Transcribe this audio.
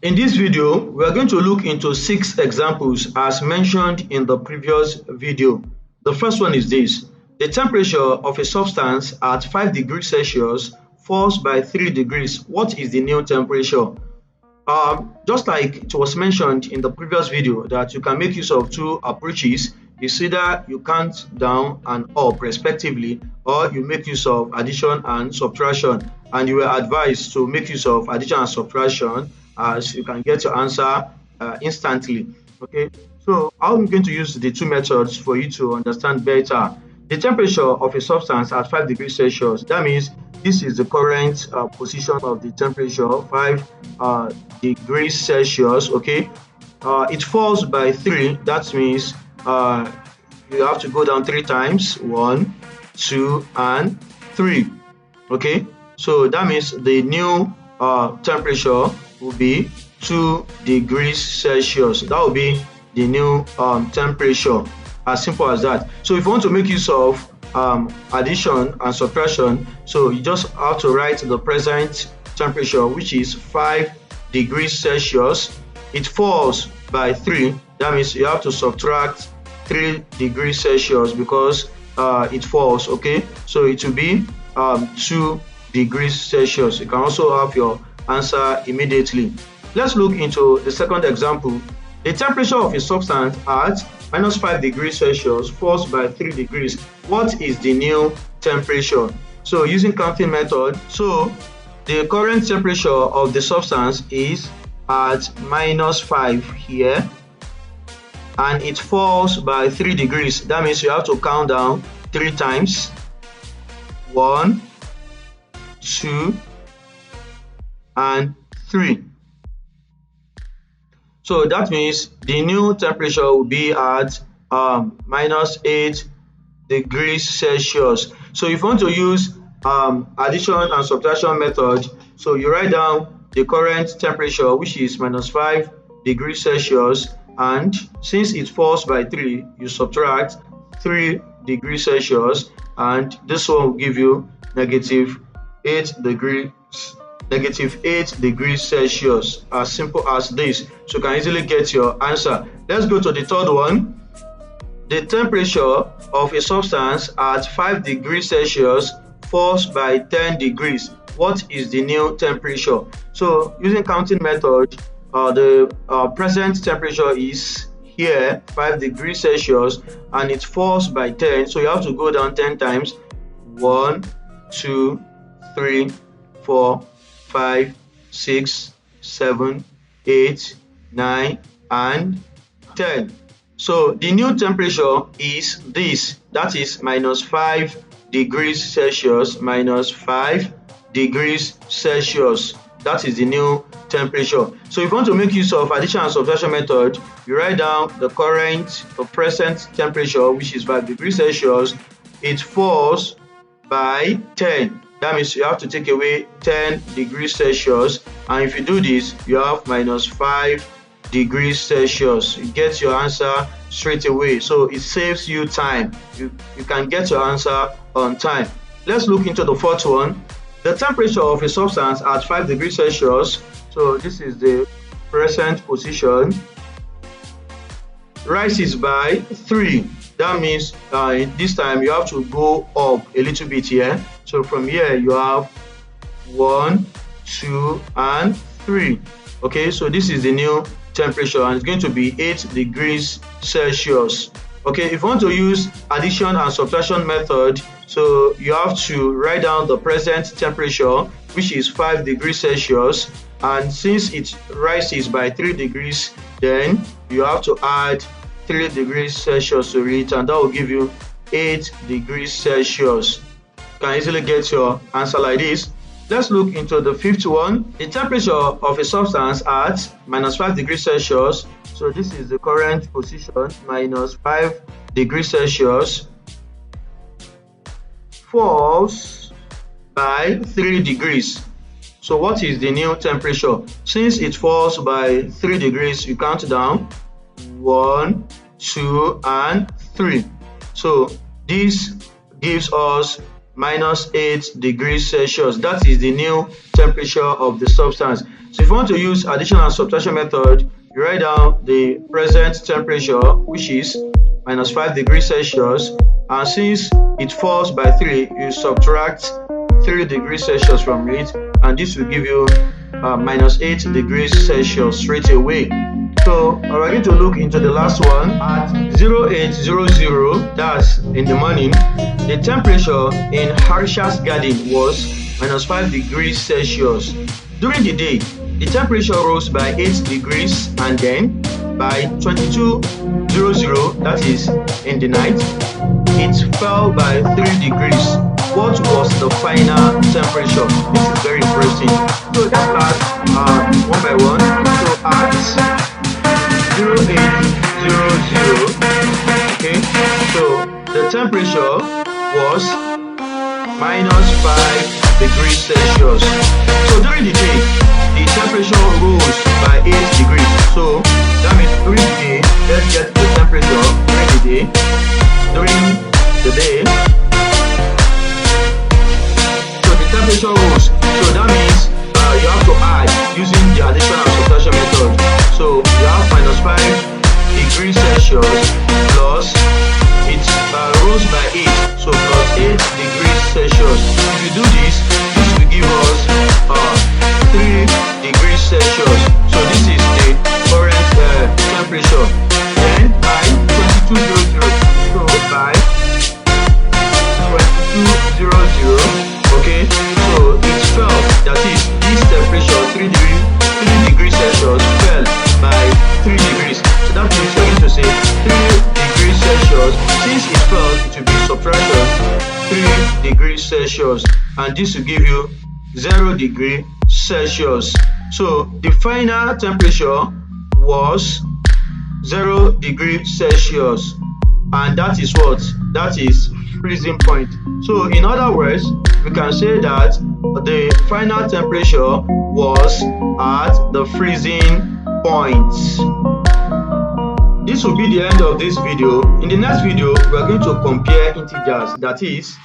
In this video, we are going to look into 6 examples as mentioned in the previous video. The first one is this. The temperature of a substance at 5 degrees Celsius falls by 3 degrees. What is the new temperature? Just like it was mentioned in the previous video that you can make use of 2 approaches. It's either you count down and up respectively, or you make use of addition and subtraction. And you were advised to make use of addition and subtraction as you can get your answer instantly. Okay, so I'm going to use the 2 methods for you to understand better. The temperature of a substance at 5 degrees Celsius, that means this is the current position of the temperature, 5 degrees Celsius. Okay, it falls by 3. That means you have to go down 3 times, 1, 2, and 3. Okay, so that means the new temperature will be 2 degrees Celsius. That will be the new temperature. As simple as that. So if you want to make use of addition and subtraction, so you just have to write the present temperature, which is 5 degrees Celsius. It falls by 3. That means you have to subtract 3 degrees Celsius because it falls. Okay, so it will be 2 degrees Celsius. You can also have your answer immediately. Let's look into the second example. The temperature of a substance at minus 5 degrees Celsius falls by 3 degrees. What is the new temperature? So using counting method, so the current temperature of the substance is at minus 5 here, and it falls by 3 degrees. That means you have to count down 3 times. 1, 2, and 3. So that means the new temperature will be at minus 8 degrees Celsius. So if you want to use addition and subtraction method, so you write down the current temperature, which is minus 5 degrees Celsius, and since it falls by 3, you subtract 3 degrees Celsius, and this one will give you negative 8 degrees Celsius. As simple as this. So you can easily get your answer. Let's go to the third one. The temperature of a substance at 5 degrees Celsius falls by 10 degrees. What is the new temperature? So using counting method, the present temperature is here 5 degrees Celsius, and it falls by 10. So you have to go down 10 times. 1, 2, 3, 4, 5, 6, 7, 8, 9, and 10. So the new temperature is this. That is minus 5 degrees Celsius, minus 5 degrees Celsius. That is the new temperature. So if you want to make use of addition and subtraction method, you write down the present temperature, which is 5 degrees Celsius. It falls by 10. That means you have to take away 10 degrees Celsius, and if you do this, you have minus 5 degrees Celsius. You get your answer straight away, so it saves you time. You can get your answer on time. Let's look into the fourth one. The temperature of a substance at 5 degrees Celsius, so this is the present position, rises by 3. That means this time you have to go up a little bit here. So from here you have 1, 2, and 3. Okay, so this is the new temperature, and it's going to be 8 degrees Celsius. Okay, if you want to use addition and subtraction method, so you have to write down the present temperature, which is 5 degrees Celsius, and since it rises by 3 degrees, then you have to add 3 degrees Celsius to it, and that will give you 8 degrees Celsius. You can easily get your answer like this. Let's look into the fifth one. The temperature of a substance at minus 5 degrees Celsius, so this is the current position, minus 5 degrees Celsius, falls by 3 degrees. So what is the new temperature? Since it falls by 3 degrees, you count down 1, 2, and 3. So this gives us minus 8 degrees Celsius. That is the new temperature of the substance. So if you want to use addition and subtraction method, you write down the present temperature, which is minus 5 degrees Celsius, and since it falls by 3, you subtract 3 degrees Celsius from it, and this will give you minus 8 degrees Celsius straight away. So we're going to look into the last one at 0800, that's in the morning. The temperature in Harsha's garden was minus 5 degrees Celsius. During the day, the temperature rose by 8 degrees, and then by 2200, that is in the night, it fell by 3 degrees. What was the final temperature? This is very interesting. So let's start one by one. So at 0800, okay, so the temperature was minus 5 degrees Celsius. So during the day, the temperature rose by 8 degrees. So that means during the day, let's get the temperature during the day. During the day, so the temperature rose. So that means you have to add using the addition and subtraction method. So you have minus 5 degrees Celsius plus it rose by 8, so plus 8 degrees Celsius. If you do this, this will give us 3 degrees Celsius. So this is the current temperature. Then by 2200, so by 2200, okay, so it fell, that is this temperature 3 degrees Celsius fell by 3 degrees. So that means we're going to say 3 degrees Celsius. Since it fell, it will be subtraction 3 degrees Celsius, and this will give you 0 degree Celsius. So the final temperature was 0 degrees Celsius, and that is what? That is freezing point. So in other words, we can say that the final temperature was at the freezing point. This will be the end of this video. In the next video, we are going to compare integers, that is